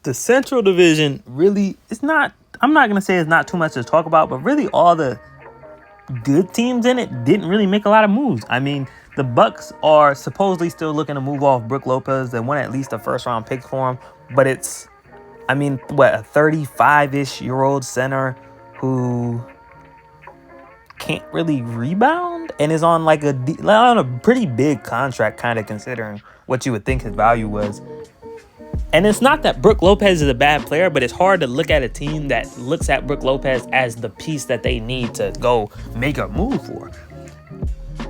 the Central Division really, it's not, I'm not going to say it's not too much to talk about, but really all the good teams in it didn't really make a lot of moves. I mean, the Bucks are supposedly still looking to move off Brook Lopez. They want at least a first round pick for him, but it's, I mean, what, a 35-ish year old center who can't really rebound and is on like on a pretty big contract, kind of considering what you would think his value was. And it's not that Brook Lopez is a bad player, but it's hard to look at a team that looks at Brook Lopez as the piece that they need to go make a move for.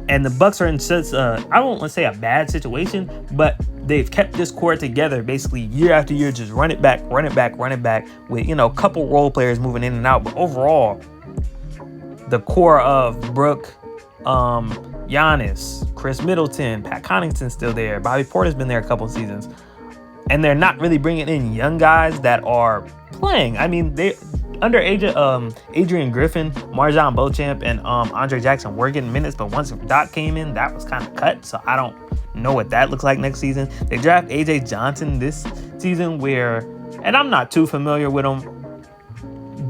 And the Bucks are in such I won't want to say a bad situation, but they've kept this core together basically year after year, just run it back with, you know, a couple role players moving in and out. But overall, the core of Brook, Giannis, Chris Middleton, Pat Connaughton's still there. Bobby Porter's been there a couple seasons. And they're not really bringing in young guys that are playing. I mean, they under Adrian Griffin, Marjon Beauchamp, and Andre Jackson were getting minutes, but once Doc came in, that was kind of cut. So I don't know what that looks like next season. They draft AJ Johnson this season, and I'm not too familiar with him,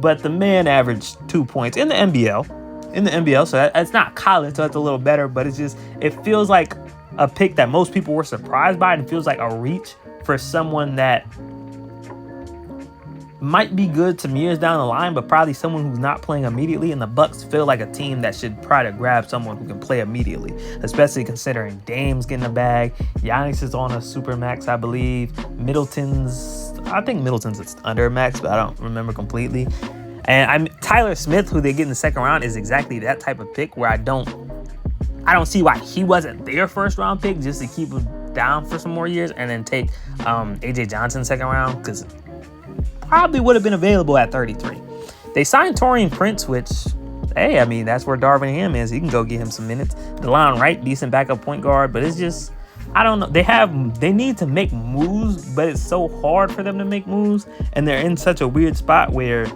but the man averaged 2 points in the NBL. So it's not college, so it's a little better, but it feels like a pick that most people were surprised by, and feels like a reach for someone that might be good some years down the line, but probably someone who's not playing immediately. And the Bucks feel like a team that should try to grab someone who can play immediately, especially considering Dame's getting a bag. Giannis is on a super max, I believe. I think Middleton's under max, but I don't remember completely. And Tyler Smith, who they get in the second round, is exactly that type of pick where I don't see why he wasn't their first round pick, just to keep him down for some more years and then take AJ Johnson second round, because probably would have been available at 33. They signed Taurean Prince, which, hey, I mean, that's where Darvin Ham is. He can go get him some minutes. DeLon Wright, decent backup point guard, but it's just, I don't know. They need to make moves, but it's so hard for them to make moves, and they're in such a weird spot where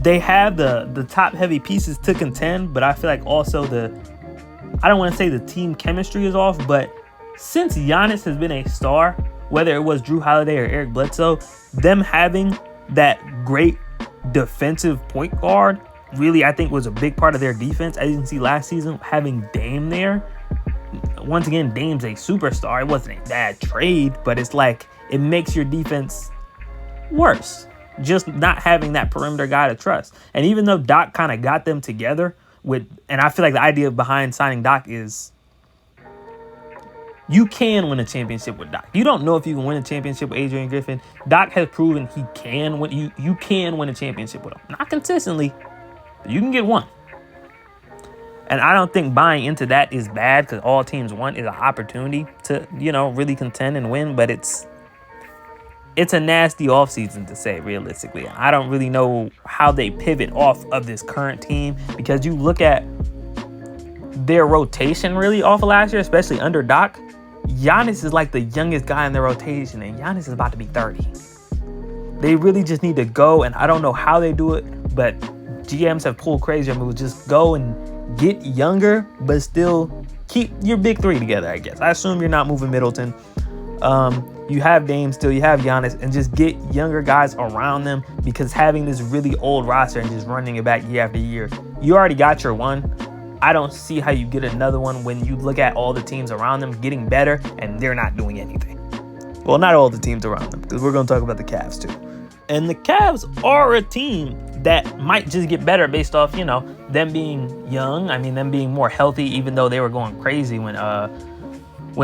they have the top heavy pieces to contend, but I feel like also I don't want to say the team chemistry is off, but since Giannis has been a star, whether it was Drew Holiday or Eric Bledsoe, them having that great defensive point guard really, I think, was a big part of their defense. As you can see last season, having Dame there. Once again, Dame's a superstar. It wasn't a bad trade, but it's like it makes your defense worse, just not having that perimeter guy to trust. And even though Doc kind of got them together and I feel like the idea behind signing Doc is you can win a championship with Doc. You don't know if you can win a championship with Adrian Griffin. Doc has proven he can win. You can win a championship with him. Not consistently, but you can get one. And I don't think buying into that is bad, because all teams want is an opportunity to, really contend and win. But it's a nasty offseason, to say realistically. I don't really know how they pivot off of this current team, because you look at their rotation really off of last year, especially under Doc. Giannis is like the youngest guy in their rotation, and Giannis is about to be 30. They really just need to go, and I don't know how they do it, but GMs have pulled crazier moves. Just go and get younger, but still keep your big three together, I guess. I assume you're not moving Middleton. You have Dame still, you have Giannis, and just get younger guys around them, because having this really old roster and just running it back year after year, you already got your one. I don't see how you get another one when you look at all the teams around them getting better and they're not doing anything. Well, not all the teams around them, because we're going to talk about the Cavs too. And the Cavs are a team that might just get better based off, them being young. I mean, them being more healthy, even though they were going crazy when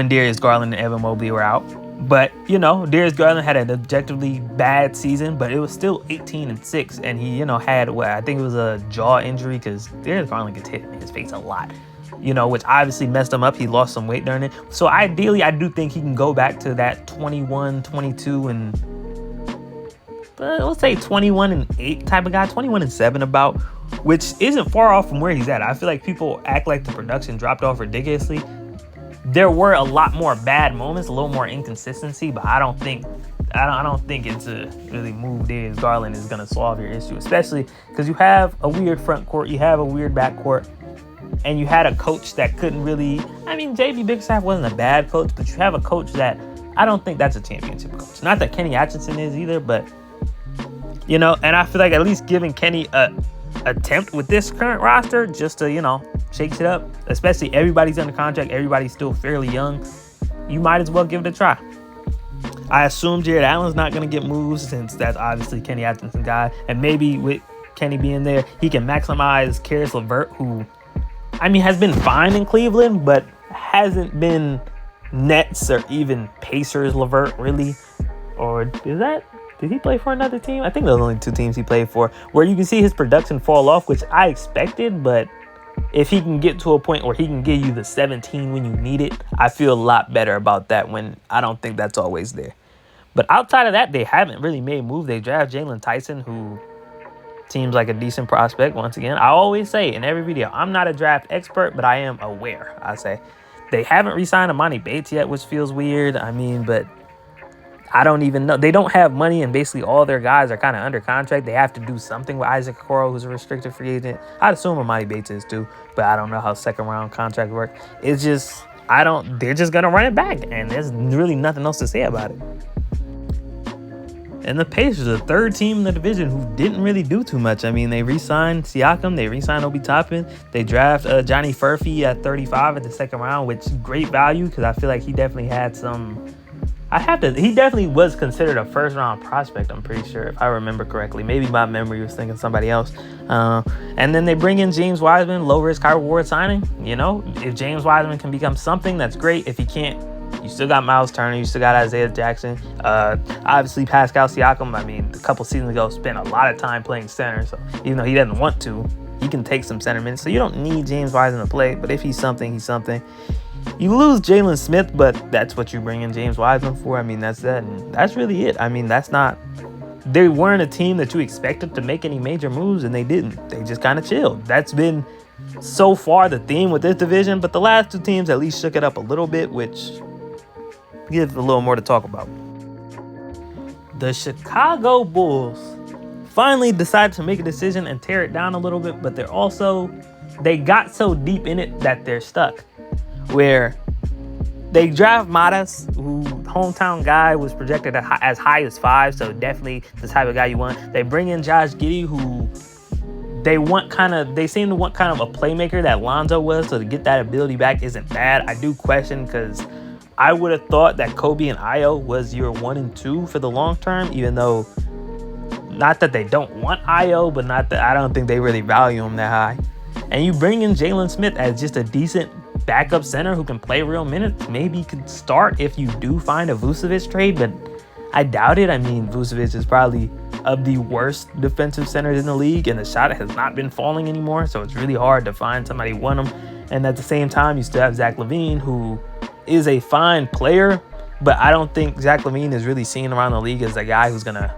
Darius Garland and Evan Mobley were out. But, Darius Garland had an objectively bad season, but it was still 18-6. And he, had I think it was a jaw injury, because Darius Garland gets hit in his face a lot, which obviously messed him up. He lost some weight during it. So ideally, I do think he can go back to that 21, 22, and let's say 21-8 type of guy, 21-7 about, which isn't far off from where he's at. I feel like people act like the production dropped off ridiculously. There were a lot more bad moments, a little more inconsistency, but I don't think it's a really move. Darius Garland is going to solve your issue, especially because you have a weird front court, you have a weird back court, and you had a coach that couldn't really. I mean, JB Bickerstaff wasn't a bad coach, but you have a coach that I don't think that's a championship coach. Not that Kenny Atkinson is either, but, and I feel like at least giving Kenny a attempt with this current roster just to, shake it up, especially everybody's under contract, everybody's still fairly young, you might as well give it a try. I assume Jared Allen's not going to get moved since that's obviously Kenny Atkinson's guy, and maybe with Kenny being there, he can maximize Karis LeVert, who, has been fine in Cleveland, but hasn't been Nets or even Pacers LeVert, really. Or did he play for another team? I think there were only 2 teams he played for, where you can see his production fall off, which I expected, but if he can get to a point where he can give you the 17 when you need it, I feel a lot better about that when I don't think that's always there. But outside of that, they haven't really made moves. They draft Jalen Tyson, who seems like a decent prospect. Once again, I always say in every video, I'm not a draft expert, but I am aware. I say they haven't re-signed Emoni Bates yet, which feels weird. But I don't even know. They don't have money, and basically all their guys are kind of under contract. They have to do something with Isaac Okoro, who's a restricted free agent. I'd assume Emoni Bates is too, but I don't know how second round contracts work. It's just, they're just going to run it back, and there's really nothing else to say about it. And the Pacers are the 3rd team in the division who didn't really do too much. They re-signed Siakam. They re-signed Obi Toppin. They draft Johnny Furphy at 35 at the second round, which is great value because I feel like he definitely had some... he definitely was considered a first-round prospect, I'm pretty sure, if I remember correctly. Maybe my memory was thinking somebody else. And then they bring in James Wiseman, low-risk, high-reward signing. If James Wiseman can become something, that's great. If he can't, you still got Miles Turner. You still got Isaiah Jackson. Obviously, Pascal Siakam, a couple seasons ago, spent a lot of time playing center. So even though he doesn't want to, he can take some center minutes. So you don't need James Wiseman to play. But if he's something, he's something. You lose Jalen Smith, but that's what you bring in James Wiseman for. That's that. And that's really it. That's not... They weren't a team that you expected to make any major moves, and they didn't. They just kind of chilled. That's been so far the theme with this division. But the last 2 teams at least shook it up a little bit, which gives a little more to talk about. The Chicago Bulls finally decided to make a decision and tear it down a little bit, but they got so deep in it that they're stuck. Where they draft Matas, who hometown guy was projected as high as 5, so definitely the type of guy you want. They bring in Josh Giddey, who they seem to want kind of a playmaker that Lonzo was, so to get that ability back isn't bad. I do question because I would have thought that Kobe and Ayo was your 1 and 2 for the long term, even though not that they don't want Ayo, but not that I don't think they really value him that high. And you bring in Jalen Smith as just a decent backup center who can play real minutes. Maybe could start if you do find a Vucevic trade, but I doubt it. Vucevic is probably of the worst defensive centers in the league, and the shot has not been falling anymore, so it's really hard to find somebody who want him. And at the same time, you still have Zach LaVine, who is a fine player, but I don't think Zach LaVine is really seen around the league as a guy who's going to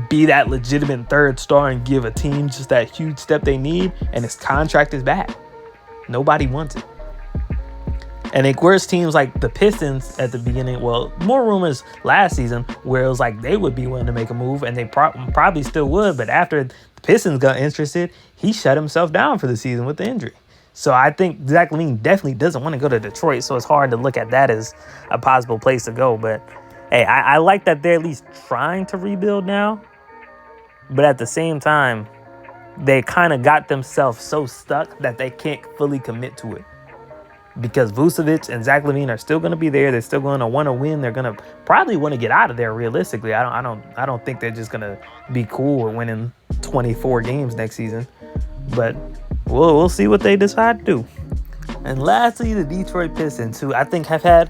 be that legitimate 3rd star and give a team just that huge step they need, and his contract is bad. Nobody wants it. And of course, teams like the Pistons at the beginning, more rumors last season where it was like they would be willing to make a move, and they probably still would, but after the Pistons got interested, he shut himself down for the season with the injury. So I think Zach LaVine definitely doesn't want to go to Detroit, so it's hard to look at that as a possible place to go. But hey, I like that they're at least trying to rebuild now, but at the same time, they kind of got themselves so stuck that they can't fully commit to it. Because Vucevic and Zach LaVine are still going to be there. They're still going to want to win. They're going to probably want to get out of there realistically. I don't think they're just going to be cool with winning 24 games next season. But we'll see what they decide to do. And lastly, the Detroit Pistons, who I think have had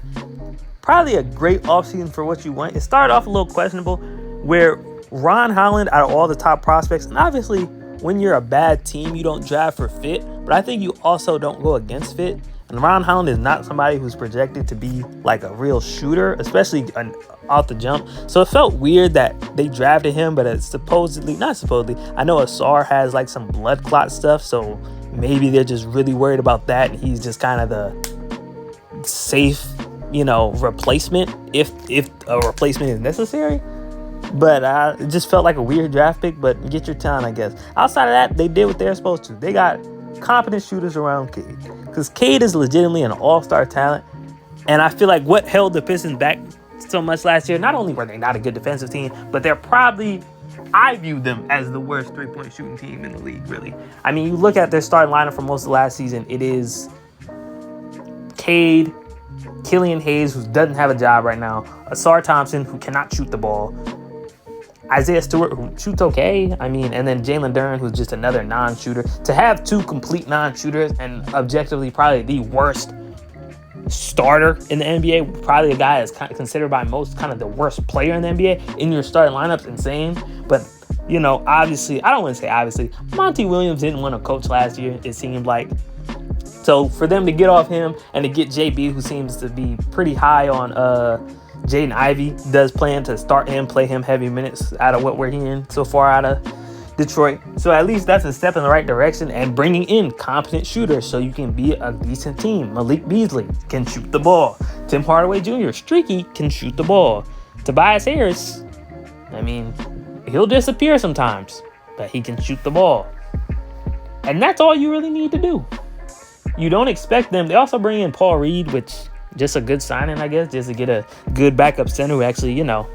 probably a great offseason for what you want. It started off a little questionable, where Ron Holland, out of all the top prospects, and obviously when you're a bad team, you don't draft for fit, but I think you also don't go against fit. And Ron Holland is not somebody who's projected to be like a real shooter, especially off the jump. So it felt weird that they drafted him, but it's not supposedly. I know Asar has like some blood clot stuff, so maybe they're just really worried about that, and he's just kind of the safe, replacement if a replacement is necessary. But it just felt like a weird draft pick, but get your time, I guess. Outside of that, they did what they're supposed to. They got competent shooters around Cade, because Cade is legitimately an all-star talent, And I feel like what held the Pistons back so much last year, not only were they not a good defensive team, but they're probably, I view them as the worst three-point shooting team in the league, really. I mean, you look at their starting lineup for most of last season, it is Cade, Killian Hayes, who doesn't have a job right now, Asar Thompson, who cannot shoot the ball, Isaiah Stewart, who shoots okay, I mean, and then Jalen Duren, who's just another non-shooter. To have two complete non-shooters and objectively probably the worst starter in the NBA, probably a guy that's kind of considered by most kind of the worst player in the NBA in your starting lineup's insane. But, you know, obviously, I don't want to say obviously, Monty Williams didn't want to coach last year, it seemed like. So for them to get off him and to get JB, who seems to be pretty high on Jaden Ivey, does plan to start him, play him heavy minutes out of what we're hearing so far out of Detroit. So at least that's a step in the right direction, and bringing in competent shooters so you can be a decent team. Malik Beasley can shoot the ball. Tim Hardaway Jr., streaky, can shoot the ball. Tobias Harris, I mean, he'll disappear sometimes, but he can shoot the ball. And that's all you really need to do. You don't expect them. They also bring in Paul Reed, which just a good signing, I guess, just to get a good backup center who actually, you know,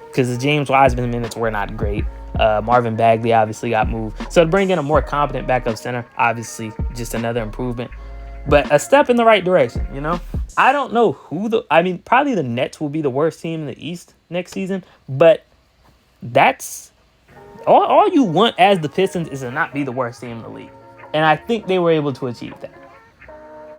because the James Wiseman minutes were not great. Marvin Bagley obviously got moved. So to bring in a more competent backup center, obviously just another improvement. But a step in the right direction, you know? I don't know probably the Nets will be the worst team in the East next season. But that's all you want as the Pistons is to not be the worst team in the league. And I think they were able to achieve that.